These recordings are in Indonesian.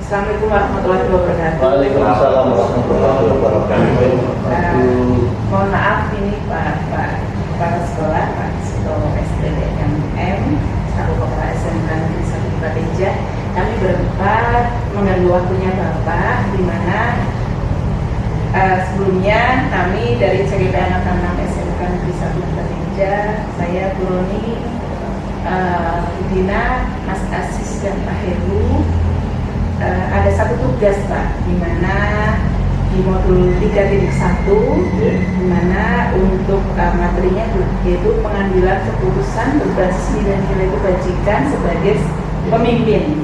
Assalamualaikum warahmatullahi wabarakatuh. Waalaikumsalam warahmatullahi wabarakatuh. Mohon maaf ini Pak Kepala Sekolah, Pak Ketua SDDMM, Satu Kepala SMK Negeri 1 Bateja. Kami berempat mengganggu waktunya Bapak, di mana sebelumnya kami dari CGP Anak 6 SMK Negeri 1 Bateja, saya Bu Roni, Dina, Mas Asis dan Pak Heru, ada satu tugas Pak, di mana di modul 3.1, di mana untuk materinya yaitu pengambilan keputusan berbasis nilai-nilai kebajikan sebagai pemimpin,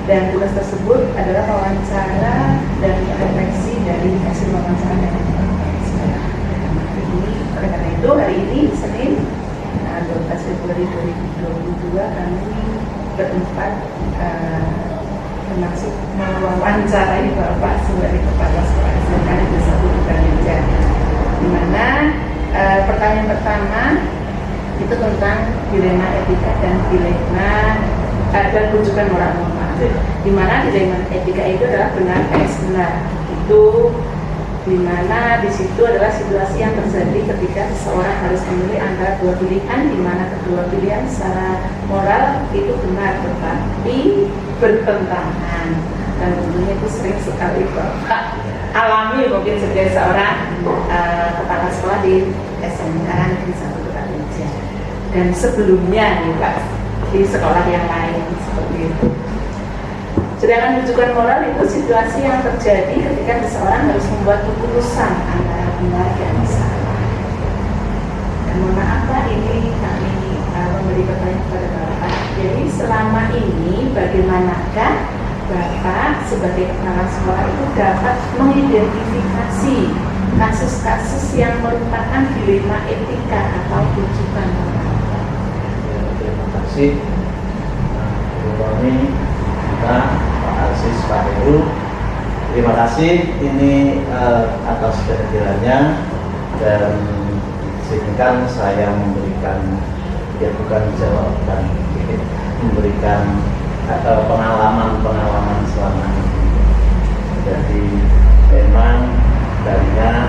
dan tugas tersebut adalah wawancara dan refleksi dari hasil wawancara dan sekolah. Oleh karena itu hari ini Senin 12 Februari 2022 kami berempat termasuk mewawancarai Bapak sebagai Kepala Sekolah SMK Negeri 1 Bateja, di mana pertanyaan pertama itu tentang dilema etika dan dilema dan rujukan moral, di mana dilema etika itu adalah benar vs benar, itu di mana di situ adalah situasi yang terjadi ketika seseorang harus memilih antara dua pilihan, di mana kedua pilihan secara moral itu benar tetapi bertentangan, dan tentunya itu sering sekali Bapak alami mungkin sebagai seorang kepala sekolah di SMK Negeri 1 Bateja dan sebelumnya nih Pak di sekolah yang lain seperti itu. Sedangkan rujukan moral itu situasi yang terjadi ketika seseorang harus membuat keputusan antara benar dan salah. Dan mohon maaf Pak, ini kami memberi pertanyaan kepada Bapak. Jadi selama ini bagaimanakah Bapak sebagai kepala sekolah itu dapat mengidentifikasi kasus-kasus yang merupakan dilema etika atau rujukan moral? Terima kasih Bu Roni, Pak Asis, Pak Heru. Terima kasih ini atas kehadirannya, dan izinkan saya memberikan, ya bukan jawaban, memberikan pengalaman selama ini. Jadi memang banyak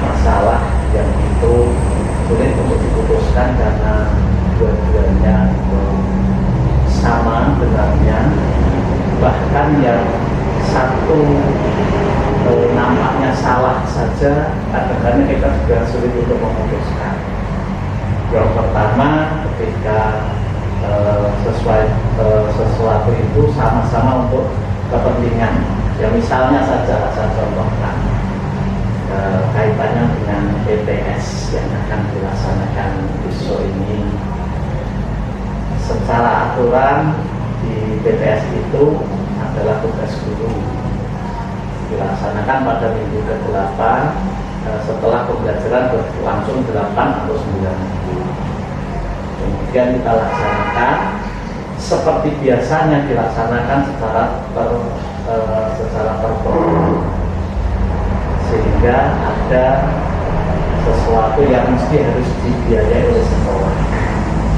masalah yang itu sulit untuk diputuskan karena dua-duanya sama benarnya, bahkan yang satu nampaknya salah saja kadang-kadang kita juga sulit untuk memutuskan. Yang pertama, ketika sesuatu itu sama-sama untuk kepentingan, ya misalnya saja saya contohkan kaitannya dengan PTS yang akan dilaksanakan besok ini. Secara aturan di PTS itu adalah tugas guru, dilaksanakan pada minggu ke-8 setelah pembelajaran berlangsung 8 atau 9 minggu. Kemudian kita laksanakan seperti biasanya dilaksanakan secara terpotong, sehingga ada sesuatu yang mesti harus dibiayai oleh sekolah.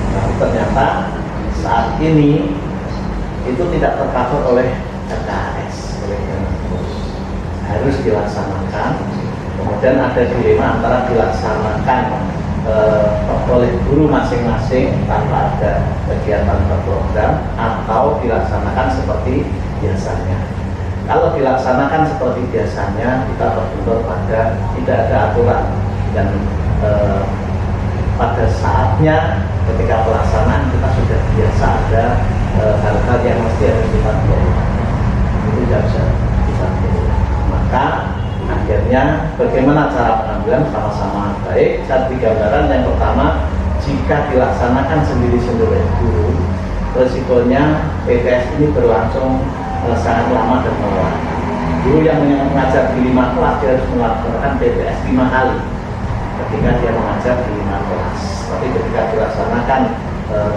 Tapi ternyata saat ini itu tidak tercover oleh RKAS, oleh Kementerian, harus dilaksanakan. Kemudian ada dilema antara dilaksanakan oleh guru masing-masing tanpa ada kegiatan terprogram, atau dilaksanakan seperti biasanya. Kalau dilaksanakan seperti biasanya, kita berbentur pada tidak ada aturan, dan pada saatnya ketika pelaksanaan kita sudah biasa ada hal-hal yang mesti harus kita pilih, itu tidak bisa kita pilih. Maka akhirnya bagaimana cara pengambilan sama-sama baik. Satu gambaran yang pertama, jika dilaksanakan sendiri-sendiri guru, resikonya PTS ini berlangsung sangat lama dan melelahkan. Guru yang mengajar di 5 kelas, dia harus melaksanakan PTS 5 kali ketika dia mengajar di 5 kelas. Tapi ketika dilaksanakan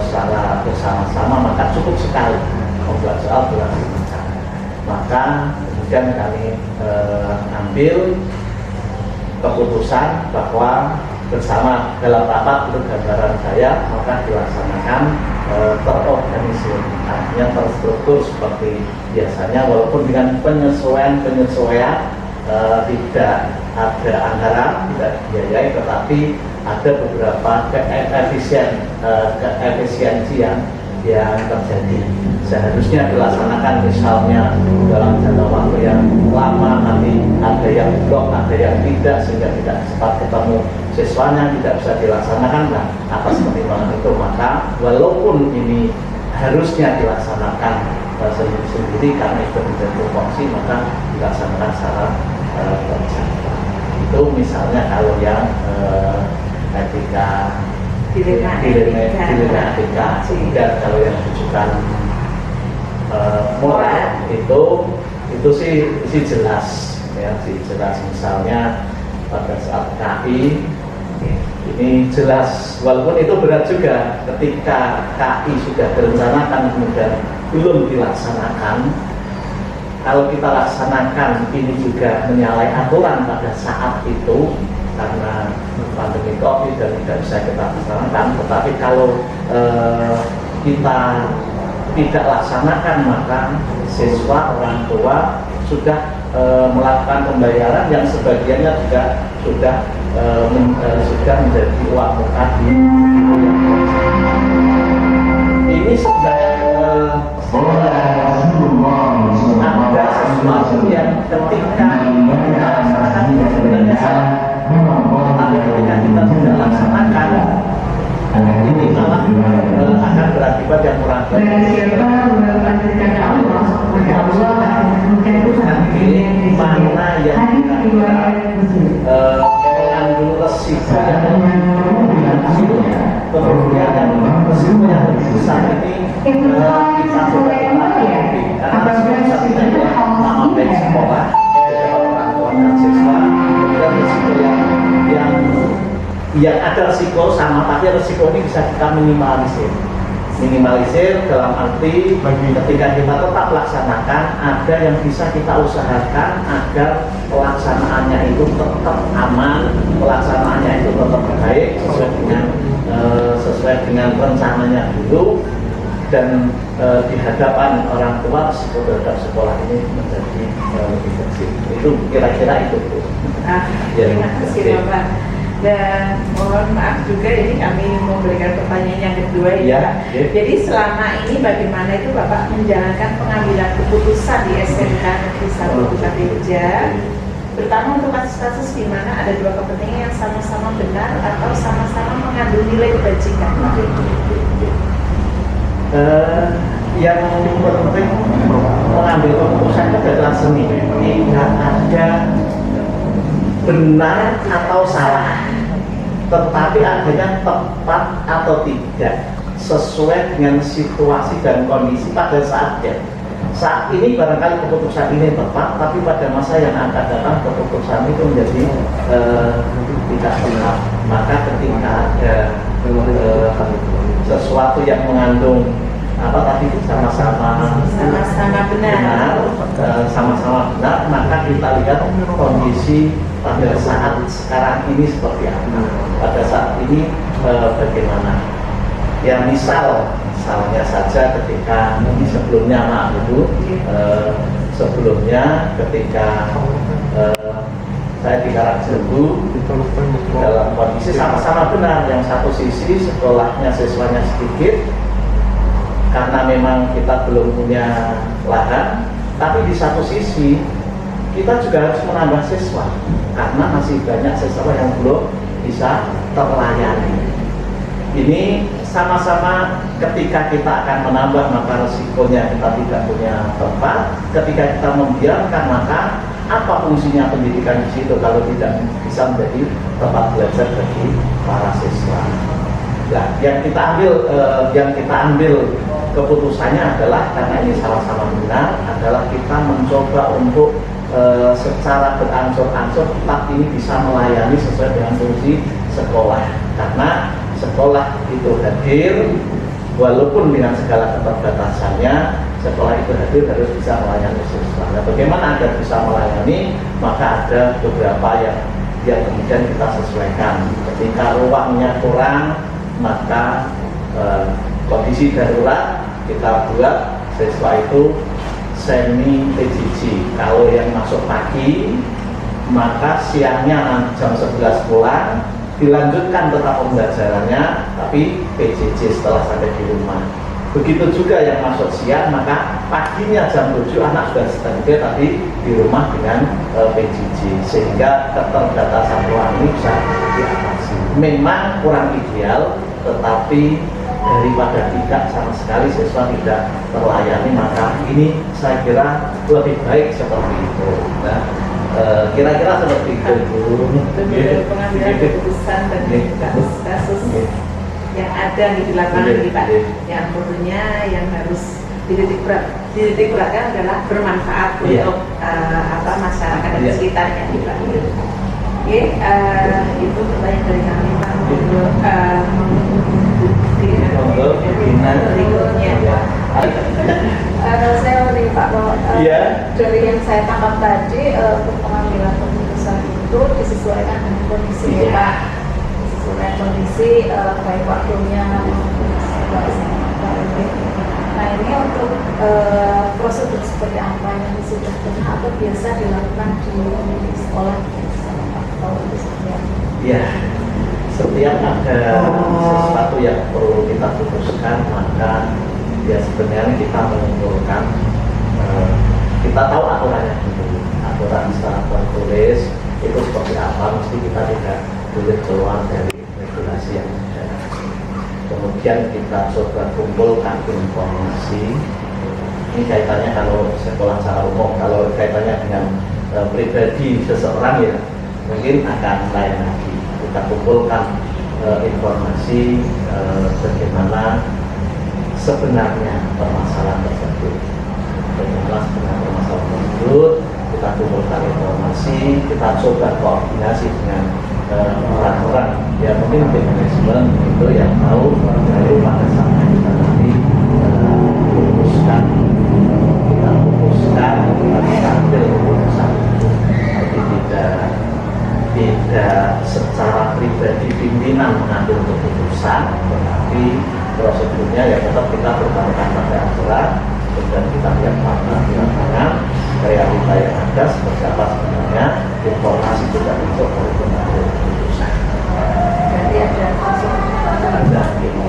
secara bersama-sama, maka cukup sekali membuat soal dilaksanakan. Maka kemudian kami ambil keputusan bahwa bersama dalam rapat untuk gambaran saya, maka dilaksanakan terorganisir, artinya terstruktur seperti biasanya, walaupun dengan penyesuaian tidak ada anggaran, tidak dibiayai, tetapi ada beberapa keefisiensian yang terjadi. Seharusnya dilaksanakan misalnya dalam jangka waktu yang lama, nanti ada yang blok, ada yang tidak, sehingga tidak cepat ketemu siswanya, tidak bisa dilaksanakan. Nah, atas pertimbangan itu, maka walaupun ini harusnya dilaksanakan sendiri karena itu menjadi tupoksi, maka dilaksanakan secara berjadwal. Itu misalnya kalau yang etika, dilema etika, sehingga kalau yang rujukan moral itu sih jelas ya, jelas. Misalnya pada saat KI ini jelas, walaupun itu berat juga ketika KI sudah direncanakan kemudian belum dilaksanakan. Kalau kita laksanakan ini juga menyalahi aturan pada saat itu karena pandemi COVID dan tidak bisa kita laksanakan. Tetapi kalau kita tidak laksanakan, maka siswa, orang tua sudah melakukan pembayaran yang sebagiannya juga sudah menjadi uang muka di ini sudah ada sesuatu yang ketika kita laksanakan sebenarnya salah, tapi ketika kita tidak laksanakan ini malah akan berakibat yang kurang baik. Mana yang mengandung resiko kemudian yang resiko yang lebih besar ini kita sudah lalui, karena resiko kita nama baik sekolah, orang tua dan siswa, dan resiko yang ada resiko sama, tapi resiko ini bisa kita minimalisir dalam arti ketika kita tetap laksanakan, ada yang bisa kita usahakan agar pelaksanaannya itu tetap aman, pelaksanaannya itu tetap baik sesuai dengan rencananya dulu, dan di hadapan orang tua resiko terhadap sekolah ini menjadi lebih kecil. Itu kira-kira itu. Terima kasih Bapak. Dan mohon maaf juga, ini kami memberikan pertanyaan yang kedua ya, Pak. Jadi selama ini bagaimana itu Bapak menjalankan pengambilan keputusan di SMK Negeri 1 Bukit Tinggi, terutama untuk kasus-kasus di mana ada dua kepentingan yang sama-sama benar atau sama-sama mengandung nilai kebajikan? Yang penting mengambil keputusan itu adalah seni, tidak ada benar atau salah, tetapi adanya tepat atau tidak sesuai dengan situasi dan kondisi pada saatnya. Saat ini barangkali keputusan ini tepat, tapi pada masa yang akan datang keputusan itu menjadi tidak tepat. Maka ketika ada sesuatu yang mengandung tadi sama-sama benar, maka kita lihat kondisi pada saat sekarang ini seperti apa, pada saat ini bagaimana. Ya misalnya saja ketika sebelumnya sebelumnya ketika saya di Karangjerbu dalam kondisi sama-sama benar, yang satu sisi sekolahnya siswanya sedikit karena memang kita belum punya lahan, tapi di satu sisi kita juga harus menambah siswa karena masih banyak siswa yang belum bisa terlayani. Ini sama-sama ketika kita akan menambah, maka resikonya kita tidak punya tempat. Ketika kita membiarkan, maka apa fungsinya pendidikan di situ kalau tidak bisa menjadi tempat belajar bagi para siswa. Nah, yang kita ambil keputusannya adalah, karena ini sama-sama benar, adalah kita mencoba untuk secara berangsur-angsur tetap ini bisa melayani sesuai dengan fungsi sekolah, karena sekolah itu hadir walaupun dengan segala keterbatasannya. Sekolah itu hadir harus bisa melayani siswa. Nah, bagaimana agar bisa melayani? Maka ada beberapa yang kemudian kita sesuaikan. Jika ruangnya kurang, maka kondisi darurat kita buat siswa itu semi PJJ. Kalau yang masuk pagi, maka siangnya jam 11 pulang, dilanjutkan tetap pembelajarannya, tapi PJJ setelah sampai di rumah. Begitu juga yang masuk siang, maka paginya jam 7 anak sudah standby tapi di rumah dengan PJJ, sehingga keterbatasan ruang ini bisa diatasi. Memang kurang ideal, tetapi daripada tidak sama sekali siswa tidak terlayani, maka ini saya kira lebih baik seperti itu. Nah, kira-kira seperti itu dulu. Pengambilan keputusan dan kasus-kasus yang ada di lapangan ini Pak, yang tentunya yang harus dititik beratkan adalah bermanfaat untuk masyarakat dan sekitarnya Pak. Oke, itu pertanyaan dari kami Pak. Berikutnya. Saya dari Pak dari yang saya tangkap tadi untuk pengambilan keputusan itu disesuaikan dengan kondisi Pak, disesuaikan kondisi baik waktunya maupun situasi. Nah ini untuk prosedur seperti apa yang sudah atau biasa dilakukan di sekolah atau di sekolah? Ya, setiap ada sesuatu yang perlu kita putuskan, maka ya sebenarnya kita mengumpulkan, kita tahu aturannya dulu, aturan secara tertulis itu seperti apa, mesti kita tidak boleh keluar dari regulasi yang ada. Kemudian kita coba kumpulkan informasi. Ini kaitannya kalau sekolah secara umum, kalau kaitannya dengan pribadi seseorang ya mungkin akan lain lagi. Kita kumpulkan informasi bagaimana sebenarnya permasalahan tersebut. Bagaimana sebenarnya permasalahan tersebut, kita kumpulkan informasi, kita coba koordinasi dengan orang-orang ya mungkin di manajemen itu yang tahu, lalu pada saat kita nanti kita putuskan ambil keputusan itu. Tapi tidak secara pribadi pimpinan mengambil keputusan, tetapi prosedurnya ya tetap kita bertahan pada aturan dan kita lihat fakta di lapangan, realita yang ada seperti apa sebenarnya, informasi juga untuk mengambil keputusan. Jadi ada Ada ini.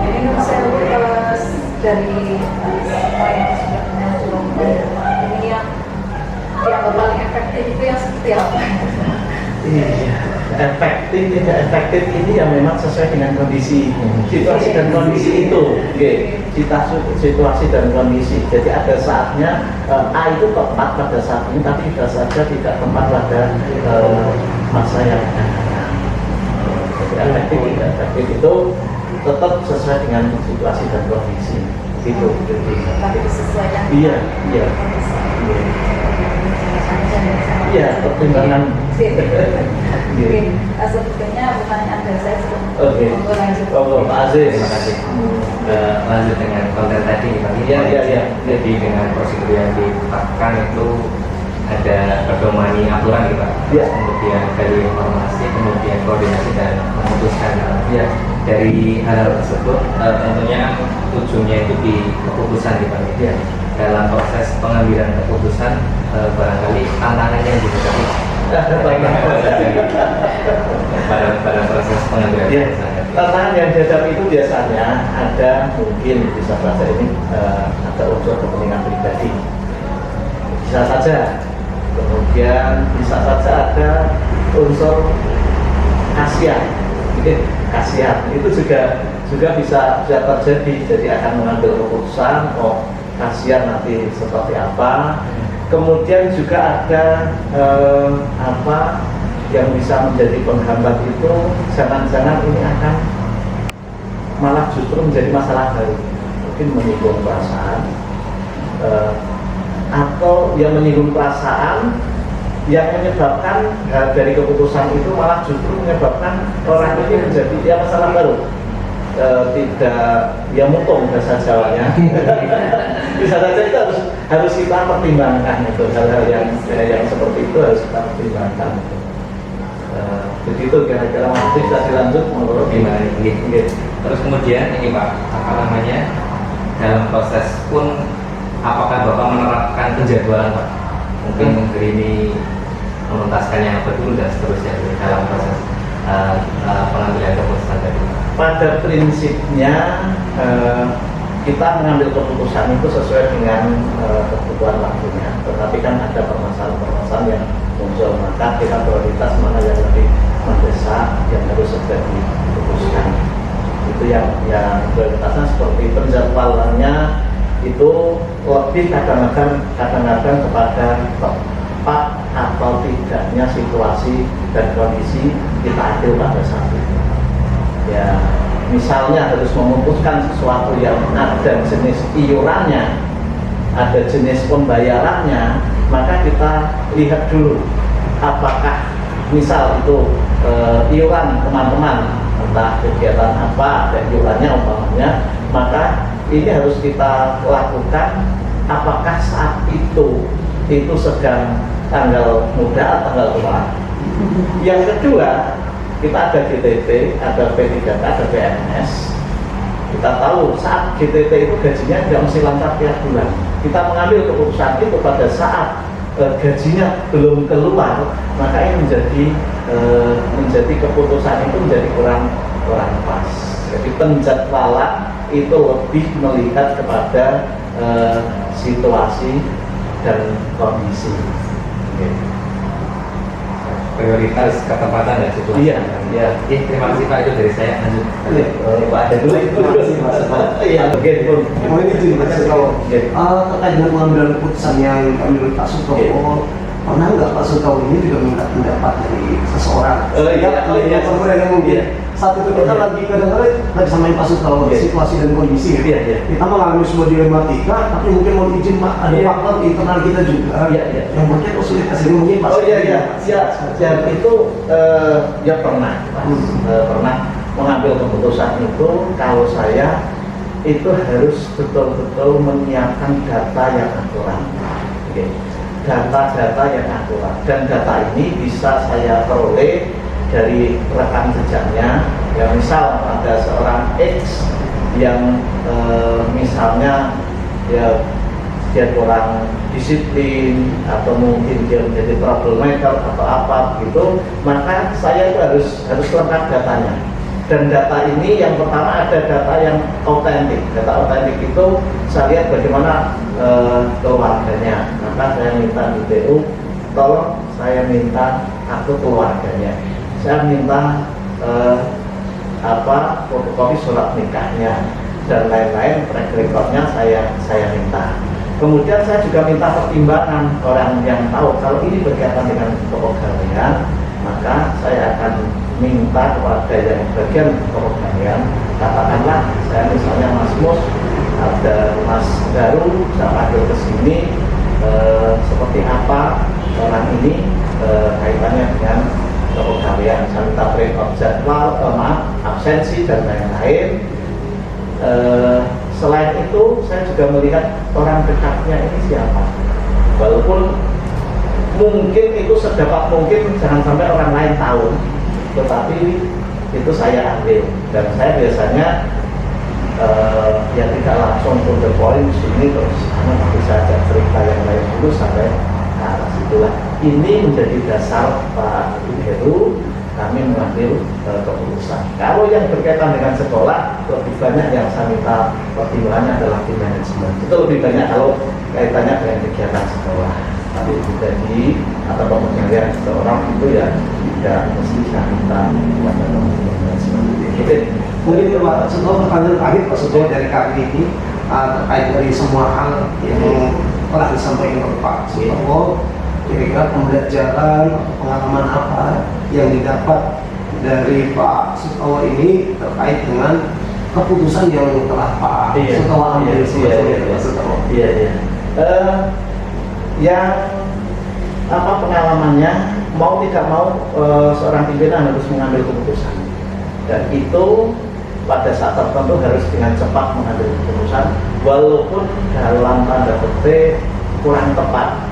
Ini saya lihat dari semua yang sudah mengajukan ini yang paling efektif itu yang seperti apa? Iya, efektif tidak efektif ini ya memang sesuai dengan kondisi situasi dan kondisi itu. Situasi dan kondisi. Jadi ada saatnya A itu tepat pada saat ini, tapi bisa saja tidak tepat pada masa yang akan datang. Jadi efektif tidak efektif itu tetap sesuai dengan situasi dan kondisi. Itu. Tapi disesuaikan. Iya. Iya, pertimbangan. Oke, sebetulnya pertanyaan dari saya sebelum lanjut. Pak Aziz. Terima kasih. Lanjut dengan konten tadi Pak. Iya. Jadi dengan prosedur yang ditetapkan itu ada pedomani aturan gitu Pak. Iya. Kemudian dari informasi, kemudian koordinasi dan memutuskan. Iya. Dari hal tersebut tentunya ujungnya itu di keputusan di Pak. Iya. Dalam proses pengambilan keputusan barangkali tantangannya yang dihadapi pada proses pengambilan keputusan. Tantangan yang dihadapi itu biasanya ada mungkin bisa saja ini ada unsur kepentingan pribadi, bisa saja. Kemudian bisa saja ada unsur kasihan, kasihan itu juga bisa terjadi. Jadi akan mengambil keputusan, kasihan nanti seperti apa. Kemudian juga ada yang bisa menjadi penghambat itu, jangan-jangan ini akan malah justru menjadi masalah baru, mungkin menyinggung perasaan atau yang menyinggung perasaan yang menyebabkan dari keputusan itu malah justru menyebabkan orang ini menjadi masalah baru. Tidak mutung bahasa Jawanya. Bisa saja itu harus kita pertimbangkan itu, hal-hal yang seperti itu harus kita pertimbangkan. Begitu kira-kira nanti bisa dilanjut menurut Gimana ini? Terus kemudian ini Pak, apa namanya, dalam proses pun apakah Bapak menerapkan penjadwalan Pak? Mungkin hari ini menuntaskan yang apa dulu dan seterusnya dalam proses pengambilan keputusan tadi. Pada prinsipnya kita mengambil keputusan itu sesuai dengan kebutuhan waktunya, tetapi kan ada permasalahan-permasalahan yang muncul, maka kita prioritas mana yang lebih mendesak yang harus segera diputuskan. Itu yang prioritasnya seperti penjadwalannya itu lebih kadang-kadang kepada tepat atau tidaknya situasi dan kondisi kita adil pada saat itu. Ya, misalnya harus memutuskan sesuatu yang ada jenis iurannya, ada jenis pembayarannya, maka kita lihat dulu apakah misal itu iuran teman-teman, entah kegiatan apa dan iurannya umpamanya, maka ini harus kita lakukan apakah saat itu sedang tanggal muda atau tanggal tua. Yang kedua, kita ada GTT, ada P3K, ada PNS. Kita tahu saat GTT itu gajinya tidak mesti lancar tiap bulan. Kita mengambil keputusan itu pada saat gajinya belum keluar, maka ini menjadi keputusan itu menjadi kurang pas. Jadi penjadwalan itu lebih melihat kepada situasi dan kondisi. Prioritas ketempatan dan situasi. Iya. Terima kasih Pak, itu dari saya. Lanjut. Pak ada dulu. Terima kasih Pak Sutowo. Iya, begitu. Mau ini izin Pak Sutowo. Terkait dengan pengambilan keputusan yang diambil Pak Sutowo, pernah nggak Pak Sutowo ini juga minta pendapat dari seseorang? Iya. Yang mungkin saat itu kita lagi kadang-kadang lagi samain Pak Sutowo situasi dan kondisi. Iya. Kita mengalami sebuah dilematika, tapi mungkin mau izin Pak, ada faktor internal kita juga. Yang mungkin kesulitan ini mungkin Pak. Ya itu ya pernah mengambil keputusan itu. Kalau saya itu harus betul-betul menyiapkan data yang akurat. Data-data yang akurat, dan data ini bisa saya peroleh dari rekam jejaknya. Ya misal ada seorang X yang misalnya ya dia kurang disiplin atau mungkin dia menjadi troublemaker atau apa gitu, maka saya itu harus lengkap datanya. Dan data ini yang pertama ada data yang autentik. Data autentik itu saya lihat bagaimana keluarganya. Maka saya minta di BU, tolong saya minta akte keluarganya. Saya minta fotokopi surat nikahnya dan lain-lain, track recordnya saya minta. Kemudian saya juga minta pertimbangan orang yang tahu kalau ini berkaitan dengan pegawaian, maka saya akan minta kepada yang bagian pegawaian, katakanlah saya misalnya Mas Mus, ada Mas Garu, saya panggil ke sini, seperti apa orang ini kaitannya dengan pegawaian, saya minta breakout jadwal, absensi dan lain-lain. Selain itu, saya juga melihat orang dekatnya ini siapa. Walaupun mungkin itu sedapat mungkin jangan sampai orang lain tahu, tetapi itu saya ambil. Dan saya biasanya ya tidak langsung to the point sini terus nanti saja cerita yang lain dulu sampai ke arah situlah. Ini menjadi dasar Pak Heru kami mengambil keputusan. Kalau yang berkaitan dengan sekolah, lebih banyak yang saya minta pertimbangannya adalah di manajemen. Itu lebih banyak kalau kaitannya dengan kegiatan sekolah. Tapi jadi atau pembiayaan seseorang itu ya tidak mesti saya minta kepada manajemen. Mungkin Pak Sutowo, pertanyaan terakhir Pak Sutowo dari kami ini terkait dari semua hal yang telah disampaikan oleh Pak Sutowo. Kira-kira pembelajaran atau pengalaman apa yang didapat dari Pak Sutowo ini terkait dengan keputusan yang telah Pak Sutowo ambil Pak Sutowo? Yang pengalamannya mau tidak mau seorang pimpinan harus mengambil keputusan, dan itu pada saat tertentu harus dengan cepat mengambil keputusan walaupun dalam tanda petik kurang tepat.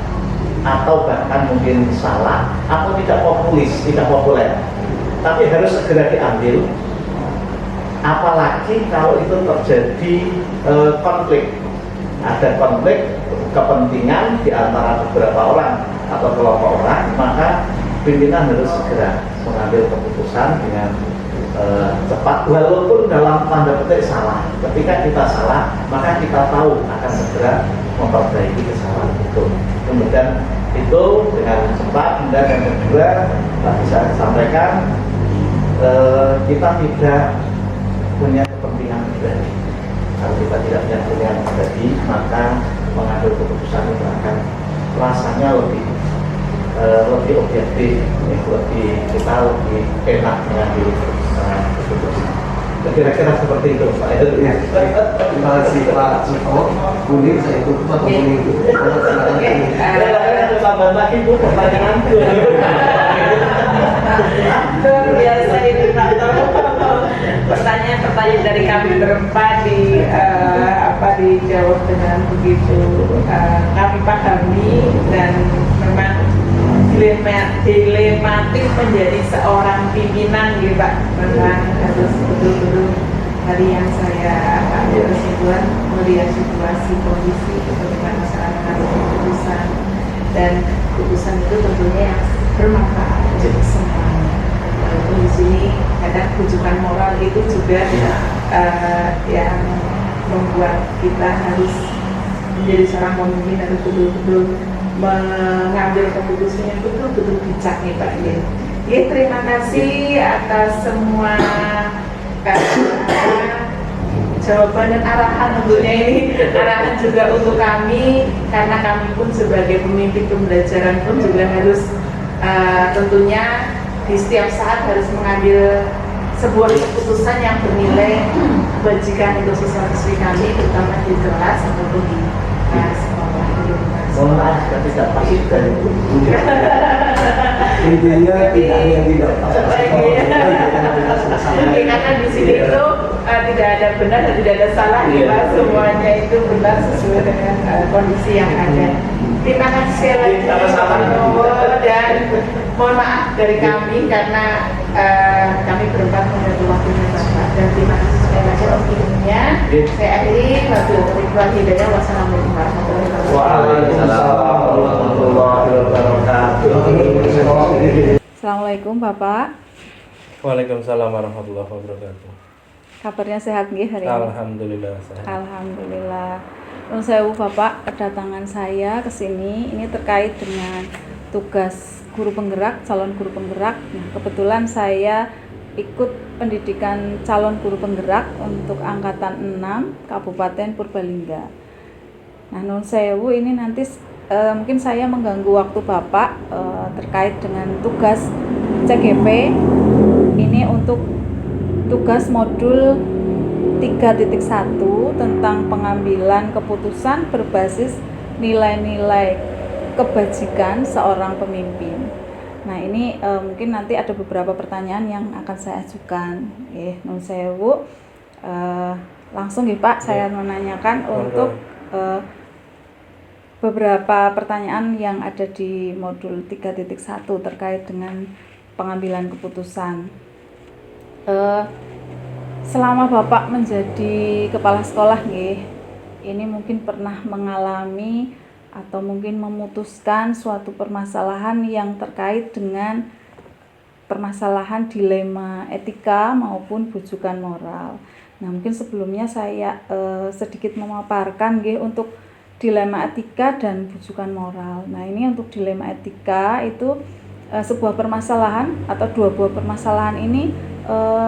atau bahkan mungkin salah atau tidak populer, tapi harus segera diambil. Apalagi kalau itu terjadi konflik, ada konflik kepentingan di antara beberapa orang atau kelompok orang, maka pimpinan harus segera mengambil keputusan dengan cepat, walaupun dalam tanda petik salah. Ketika kita salah, maka kita tahu akan segera memperbaiki kesalahan itu. Kemudian itu dengan cepat. Kemudian yang kedua, tadi saya sampaikan, kita tidak punya kepentingan pribadi. Kalau kita tidak punya kepentingan pribadi, maka mengambil keputusan itu akan rasanya lebih objektif, kita lebih enak mengambil keputusan. Kira-kira seperti itu, Pak. Ya. Terima kasih Pak Suko. Kuning saya ikut atau kuning itu. Tambah lagi Bu pertanyaan. Luar biasa ini Pak. Pertanyaan-pertanyaan dari kami berempat dijawab dengan begitu kami pahami, dan memang dilematis menjadi seorang pimpinan gitu Pak. Memang harus betul-betul tadi yang saya ambil kesimpulan, melihat situasi kondisi bagaimana masyarakat harus keputusan, dan keputusan itu tentunya yang bermanfaat untuk semuanya. Walaupun di sini kadang rujukan moral itu juga yang membuat kita harus menjadi seorang pemimpin, harus betul-betul mengambil keputusan yang betul-betul bijak nih Pak. Ya, terima kasih atas semua jawaban dan arahan tentunya ini. Arahan juga untuk kami, karena kami pun sebagai pemimpin pembelajaran pun juga harus tentunya di setiap saat harus mengambil sebuah keputusan yang bernilai kebajikan untuk siswa-siswi kami, terutama di kelas ataupun di sekolah. Mohon maaf jika tidak pasti dari itu. Intinya tidak ada yang tidak pas. Karena di sini itu tidak ada benar dan tidak ada salah, ya, semuanya itu benar sesuai dengan kondisi yang ada. Terima kasih sekali lagi, dan mohon maaf dari kami karena kami berempat mengambil waktunya Bapak, dan terima kasih sekali lagi waktunya. Saya akhiri, wabillahi hidayah, wassalamualaikum warahmatullahi wabarakatuh. Waalaikumsalam warahmatullahi wabarakatuh. Assalamualaikum Bapak. Waalaikumsalam warahmatullahi wabarakatuh. Kabarnya sehat nggih hari ini? Alhamdulillah sehat. Alhamdulillah. Nun sewu Bapak, kedatangan saya ke sini ini terkait dengan tugas guru penggerak, calon guru penggerak. Nah, kebetulan saya ikut pendidikan calon guru penggerak untuk angkatan 6 Kabupaten Purbalingga. Nah, nun sewu ini nanti mungkin saya mengganggu waktu Bapak terkait dengan tugas CGP ini untuk tugas modul 3.1 tentang pengambilan keputusan berbasis nilai-nilai kebajikan seorang pemimpin. Nah, ini mungkin nanti ada beberapa pertanyaan yang akan saya ajukan. Nun sewu, langsung ya Pak, saya menanyakan untuk beberapa pertanyaan yang ada di modul 3.1 terkait dengan pengambilan keputusan. Selama Bapak menjadi kepala sekolah ini mungkin pernah mengalami atau mungkin memutuskan suatu permasalahan yang terkait dengan permasalahan dilema etika maupun bujukan moral. Nah, mungkin sebelumnya saya sedikit memaparkan untuk dilema etika dan bujukan moral. Nah, ini untuk dilema etika itu sebuah permasalahan atau dua buah permasalahan ini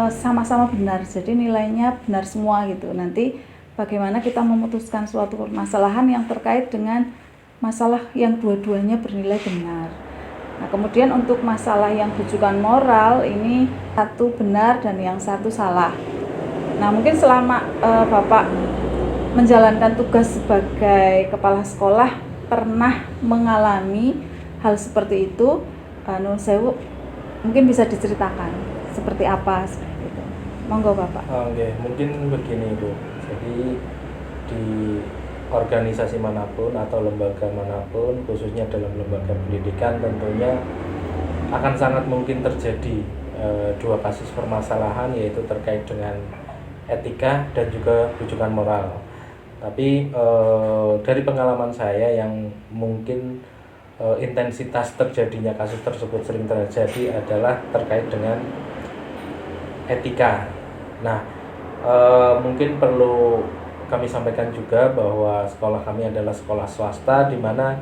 sama-sama benar, jadi nilainya benar semua gitu. Nanti bagaimana kita memutuskan suatu permasalahan yang terkait dengan masalah yang dua-duanya bernilai benar. Nah, kemudian untuk masalah yang bujukan moral ini satu benar dan yang satu salah. Nah, mungkin selama Bapak menjalankan tugas sebagai kepala sekolah pernah mengalami hal seperti itu, nun sewu, mungkin bisa diceritakan seperti apa seperti itu. Monggo Bapak. Oke, mungkin begini Bu. Jadi di organisasi manapun atau lembaga manapun, khususnya dalam lembaga pendidikan, tentunya akan sangat mungkin terjadi dua kasus permasalahan, yaitu terkait dengan etika dan juga rujukan moral. Tapi dari pengalaman saya yang mungkin intensitas terjadinya kasus tersebut sering terjadi adalah terkait dengan etika. Nah, mungkin perlu kami sampaikan juga bahwa sekolah kami adalah sekolah swasta, di mana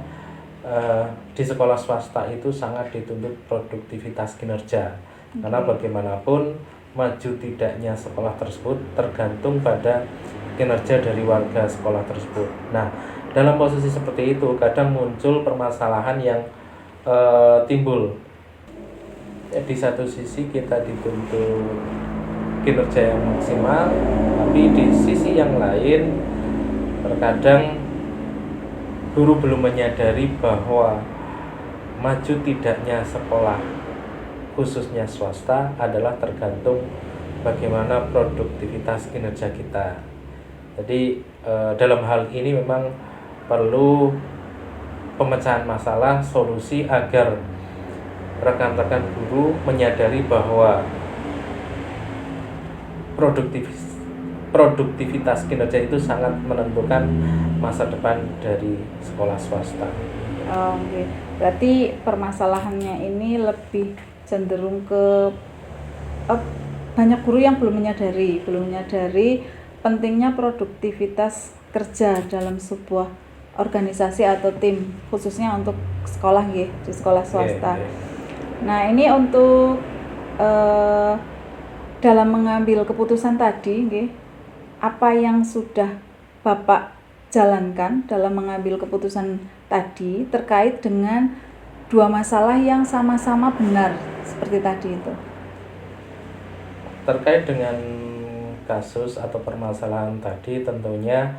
di sekolah swasta itu sangat dituntut produktivitas kinerja. Karena bagaimanapun maju tidaknya sekolah tersebut tergantung pada kinerja dari warga sekolah tersebut. Nah, dalam posisi seperti itu kadang muncul permasalahan yang timbul. Di satu sisi kita dituntut kinerja yang maksimal, tapi di sisi yang lain terkadang guru belum menyadari bahwa maju tidaknya sekolah khususnya swasta adalah tergantung bagaimana produktivitas kinerja kita. Jadi dalam hal ini memang perlu pemecahan masalah, solusi agar rekan-rekan guru menyadari bahwa produktivitas kinerja itu sangat menentukan masa depan dari sekolah swasta. Oke. Berarti permasalahannya ini lebih cenderung ke banyak guru yang belum menyadari pentingnya produktivitas kerja dalam sebuah organisasi atau tim, khususnya untuk sekolah di sekolah swasta. Nah, ini untuk dalam mengambil keputusan tadi, apa yang sudah Bapak jalankan dalam mengambil keputusan tadi terkait dengan dua masalah yang sama-sama benar seperti tadi itu? Terkait dengan kasus atau permasalahan tadi, tentunya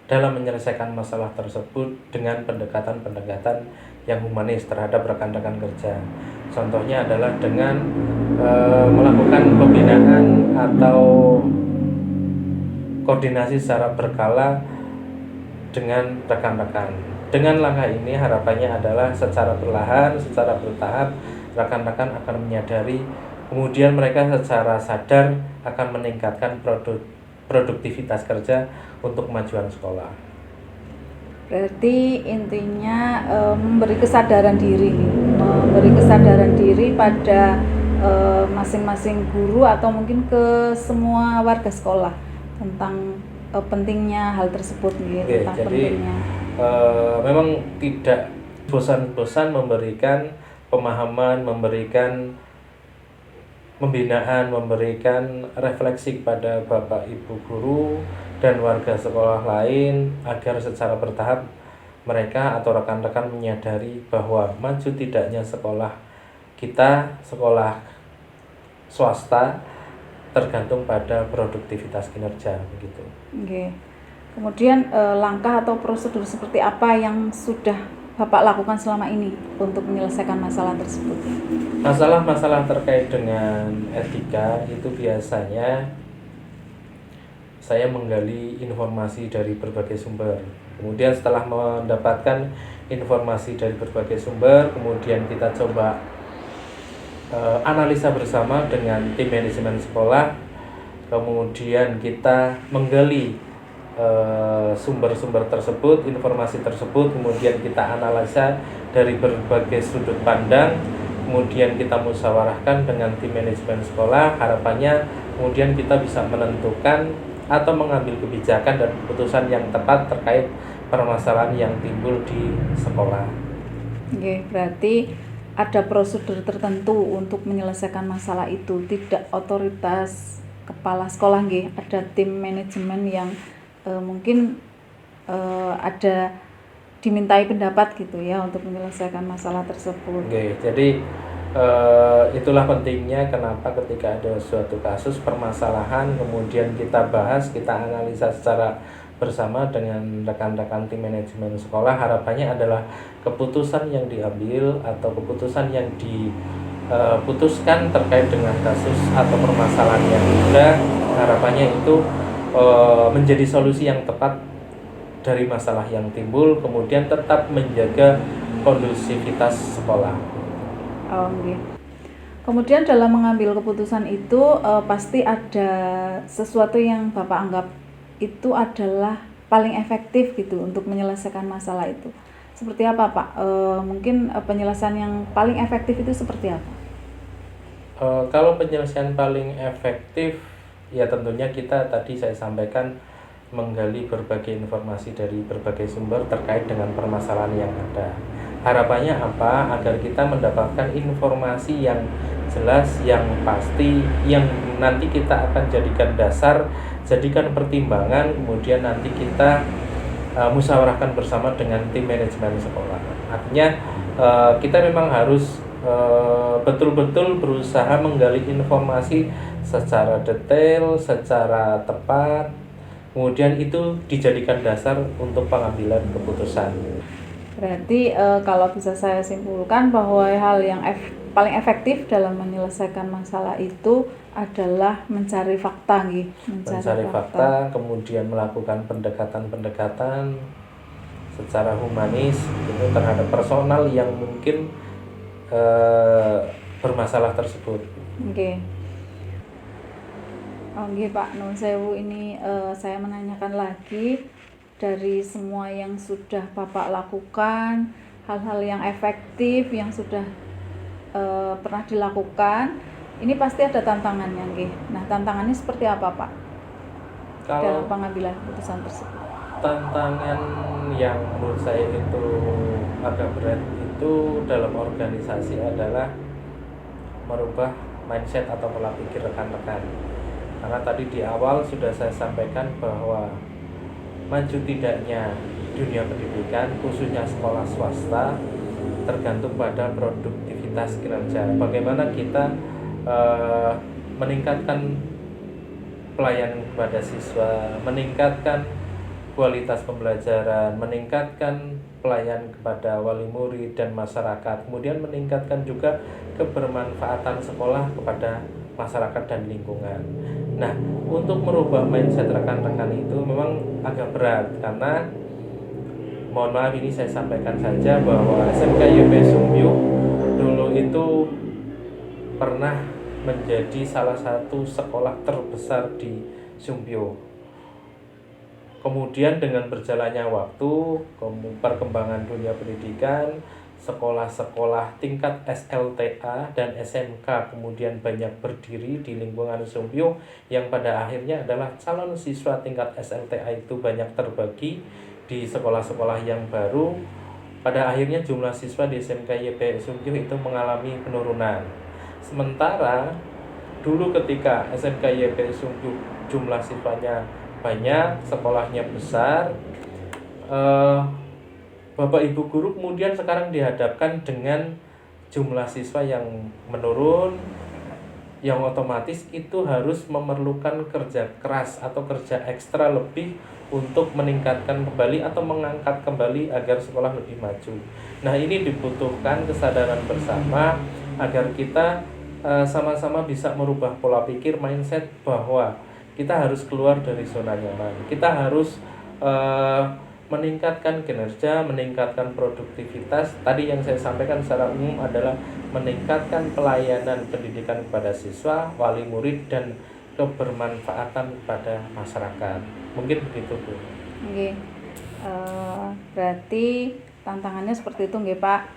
dalam menyelesaikan masalah tersebut dengan pendekatan-pendekatan yang humanis terhadap rekan-rekan kerja. Contohnya adalah dengan melakukan pembinaan atau koordinasi secara berkala dengan rekan-rekan. Dengan langkah ini harapannya adalah secara perlahan, secara bertahap rekan-rekan akan menyadari, kemudian mereka secara sadar akan meningkatkan produktivitas kerja untuk kemajuan sekolah. Berarti intinya memberi kesadaran diri pada masing-masing guru atau mungkin ke semua warga sekolah tentang pentingnya hal tersebut, tentang pentingnya. Memang tidak bosan-bosan memberikan pemahaman, memberikan pembinaan, memberikan refleksi kepada Bapak Ibu guru dan warga sekolah lain agar secara bertahap mereka atau rekan-rekan menyadari bahwa maju tidaknya sekolah kita, sekolah swasta, tergantung pada produktivitas kinerja begitu. Oke. Kemudian langkah atau prosedur seperti apa yang sudah Bapak lakukan selama ini untuk menyelesaikan masalah tersebut? Masalah-masalah terkait dengan etika itu biasanya saya menggali informasi dari berbagai sumber. Kemudian setelah mendapatkan informasi dari berbagai sumber, kemudian kita coba analisa bersama dengan tim manajemen sekolah. Kemudian kita menggali sumber-sumber tersebut, informasi tersebut, kemudian kita analisa dari berbagai sudut pandang, kemudian kita musyawarahkan dengan tim manajemen sekolah. Harapannya kemudian kita bisa menentukan atau mengambil kebijakan dan keputusan yang tepat terkait permasalahan yang timbul di sekolah. Oke, berarti ada prosedur tertentu untuk menyelesaikan masalah itu, tidak otoritas kepala sekolah, ada tim manajemen yang mungkin ada dimintai pendapat gitu ya untuk menyelesaikan masalah tersebut. Oke, jadi itulah pentingnya kenapa ketika ada suatu kasus permasalahan kemudian kita bahas, kita analisa secara bersama dengan rekan-rekan tim manajemen sekolah. Harapannya adalah keputusan yang diambil atau keputusan yang diputuskan terkait dengan kasus atau permasalahan yang ada, harapannya itu menjadi solusi yang tepat dari masalah yang timbul, kemudian tetap menjaga kondusivitas sekolah. Oh, okay. Kemudian dalam mengambil keputusan itu pasti ada sesuatu yang Bapak anggap itu adalah paling efektif gitu untuk menyelesaikan masalah itu. Seperti apa Pak? Mungkin penyelesaian yang paling efektif itu seperti apa? Kalau penyelesaian paling efektif, ya tentunya kita tadi saya sampaikan menggali berbagai informasi dari berbagai sumber terkait dengan permasalahan yang ada. Harapannya apa? Agar kita mendapatkan informasi yang jelas, yang pasti, yang nanti kita akan jadikan dasar, jadikan pertimbangan, kemudian nanti kita musyawarahkan bersama dengan tim manajemen sekolah. Artinya kita memang harus betul-betul berusaha menggali informasi secara detail, secara tepat, kemudian itu dijadikan dasar untuk pengambilan keputusan. Berarti kalau bisa saya simpulkan bahwa hal yang paling efektif dalam menyelesaikan masalah itu adalah mencari fakta, mencari fakta, kemudian melakukan pendekatan-pendekatan secara humanis itu terhadap personal yang mungkin bermasalah tersebut. Oke. Oke Pak, Nun Sewu, ini saya menanyakan lagi dari semua yang sudah Bapak lakukan, hal-hal yang efektif yang sudah pernah dilakukan, ini pasti ada tantangannya, nggih. Nah, tantangannya seperti apa, Pak? Dalam pengambilan keputusan tersebut. Tantangan yang menurut saya itu agak berat itu dalam organisasi adalah merubah mindset atau pola pikir rekan-rekan. Karena tadi di awal sudah saya sampaikan bahwa maju tidaknya dunia pendidikan, khususnya sekolah swasta, tergantung pada produktivitas kinerja. Bagaimana kita meningkatkan pelayanan kepada siswa, meningkatkan kualitas pembelajaran, meningkatkan pelayanan kepada wali murid dan masyarakat, kemudian meningkatkan juga kebermanfaatan sekolah kepada masyarakat dan lingkungan. Nah, untuk merubah mindset rekan-rekan itu memang agak berat karena mohon maaf ini saya sampaikan saja bahwa SMK YP Sumbyu dulu itu pernah menjadi salah satu sekolah terbesar di Sumbyu. Kemudian dengan berjalannya waktu, perkembangan dunia pendidikan, sekolah-sekolah tingkat SLTA dan SMK kemudian banyak berdiri di lingkungan Sumbyu yang pada akhirnya adalah calon siswa tingkat SLTA itu banyak terbagi di sekolah-sekolah yang baru. Pada akhirnya jumlah siswa di SMK YP Sumbyu itu mengalami penurunan. Sementara dulu ketika SMK YP Sumbyu jumlah siswanya banyak, sekolahnya besar, Bapak Ibu guru kemudian sekarang dihadapkan dengan jumlah siswa yang menurun, yang otomatis itu harus memerlukan kerja keras atau kerja ekstra lebih untuk meningkatkan kembali atau mengangkat kembali agar sekolah lebih maju. Nah, ini dibutuhkan kesadaran bersama agar kita sama-sama bisa merubah pola pikir, mindset bahwa kita harus keluar dari zona nyaman. Kita harus meningkatkan kinerja, meningkatkan produktivitas. Tadi yang saya sampaikan secara umum adalah meningkatkan pelayanan pendidikan kepada siswa, wali murid, dan kebermanfaatan kepada masyarakat. Mungkin begitu, Bu. Oke. Berarti tantangannya seperti itu, nggih, Pak.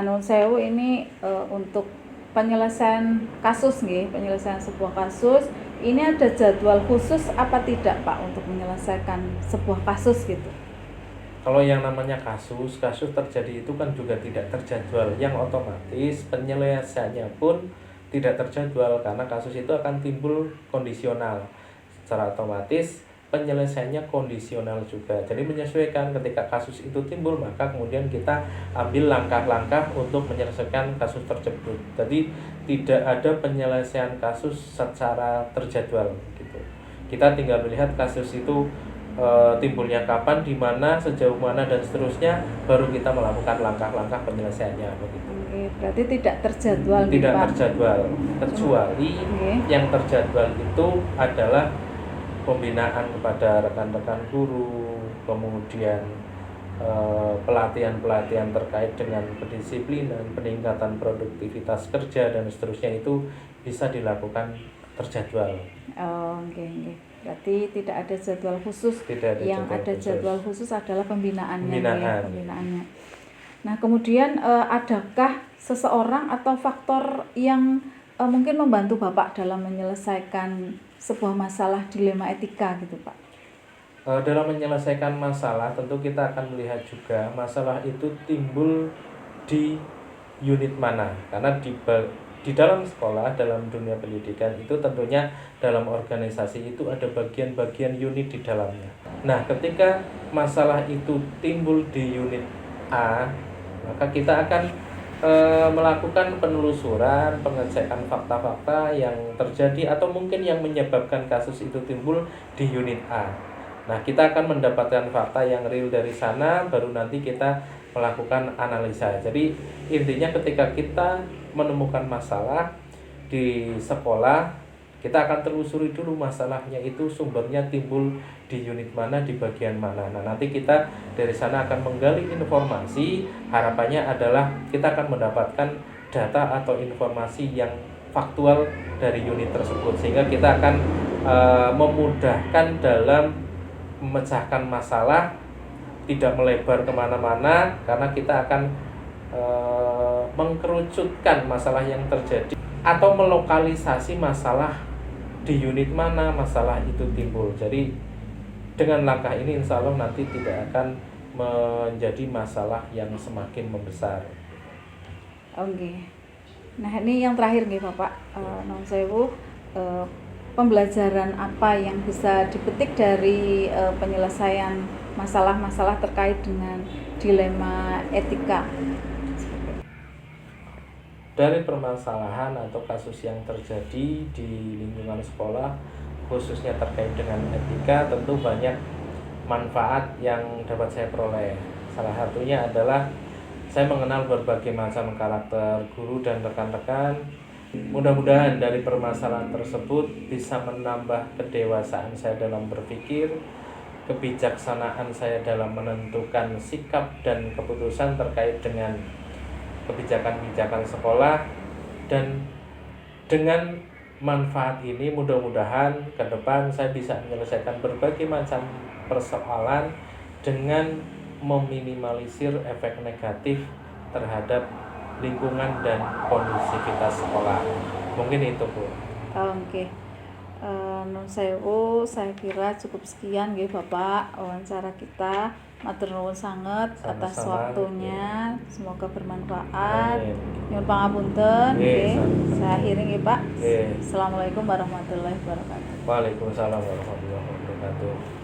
Nun Sewu ini untuk penyelesaian kasus, nggih, penyelesaian sebuah kasus. Ini ada jadwal khusus apa tidak, Pak, untuk menyelesaikan sebuah kasus gitu? Kalau yang namanya kasus terjadi itu kan juga tidak terjadwal, yang otomatis penyelesaiannya pun tidak terjadwal karena kasus itu akan timbul kondisional. Secara otomatis penyelesaiannya kondisional juga. Jadi menyesuaikan ketika kasus itu timbul, maka kemudian kita ambil langkah-langkah untuk menyelesaikan kasus tersebut. Jadi tidak ada penyelesaian kasus secara terjadwal gitu. Kita tinggal melihat kasus itu timbulnya kapan, di mana, sejauh mana, dan seterusnya, baru kita melakukan langkah-langkah penyelesaiannya begitu. Oke, berarti tidak terjadwal. Tidak Pak? terjadwal, kecuali yang terjadwal itu adalah pembinaan kepada rekan-rekan guru, kemudian pelatihan-pelatihan terkait dengan kedisiplinan, peningkatan produktivitas kerja dan seterusnya itu bisa dilakukan terjadwal. Oh, oke. Berarti tidak ada jadwal khusus. Tidak ada yang jadwal ada khusus. jadwal khusus adalah pembinaannya. Pembinaan. Pembinaannya. Nah, kemudian adakah seseorang atau faktor yang mungkin membantu Bapak dalam menyelesaikan sebuah masalah dilema etika gitu, Pak? Dalam menyelesaikan masalah tentu kita akan melihat juga masalah itu timbul di unit mana, karena di dalam sekolah, dalam dunia pendidikan itu tentunya dalam organisasi itu ada bagian-bagian unit di dalamnya. Nah, ketika masalah itu timbul di unit A, maka kita akan melakukan penelusuran, pengecekan fakta-fakta yang terjadi atau mungkin yang menyebabkan kasus itu timbul di unit A. Nah, kita akan mendapatkan fakta yang real dari sana, baru nanti kita melakukan analisa. Jadi intinya ketika kita menemukan masalah di sekolah, kita akan telusuri dulu masalahnya itu sumbernya timbul di unit mana, di bagian mana. Nah, nanti kita dari sana akan menggali informasi, harapannya adalah kita akan mendapatkan data atau informasi yang faktual dari unit tersebut, sehingga kita akan memudahkan dalam memecahkan masalah, tidak melebar kemana-mana, karena kita akan mengkerucutkan masalah yang terjadi atau melokalisasi masalah di unit mana masalah itu timbul. Jadi dengan langkah ini insya Allah nanti tidak akan menjadi masalah yang semakin membesar. Oke. Nah, ini yang terakhir nih Bapak, non sewu, pembelajaran apa yang bisa dipetik dari penyelesaian masalah-masalah terkait dengan dilema etika? Dari permasalahan atau kasus yang terjadi di lingkungan sekolah, khususnya terkait dengan etika, tentu banyak manfaat yang dapat saya peroleh. Salah satunya adalah saya mengenal berbagai macam karakter guru dan rekan-rekan. Mudah-mudahan dari permasalahan tersebut bisa menambah kedewasaan saya dalam berpikir, kebijaksanaan saya dalam menentukan sikap dan keputusan terkait dengan kebijakan-kebijakan sekolah, dan dengan manfaat ini mudah-mudahan ke depan saya bisa menyelesaikan berbagai macam persoalan dengan meminimalisir efek negatif terhadap lingkungan dan kondisivitas sekolah. Mungkin itu, Bu. Oke. Nun sewu, saya kira cukup sekian nggih Bapak wawancara kita. Matur nuwun sanget atas Sama-sama, waktunya. Semoga bermanfaat. Amin. Nyuwun pangapunten Nggih, nggih. sama-sama. Saya akhiri nggih Pak. Nggih. Assalamualaikum warahmatullahi wabarakatuh. Waalaikumsalam warahmatullahi wabarakatuh.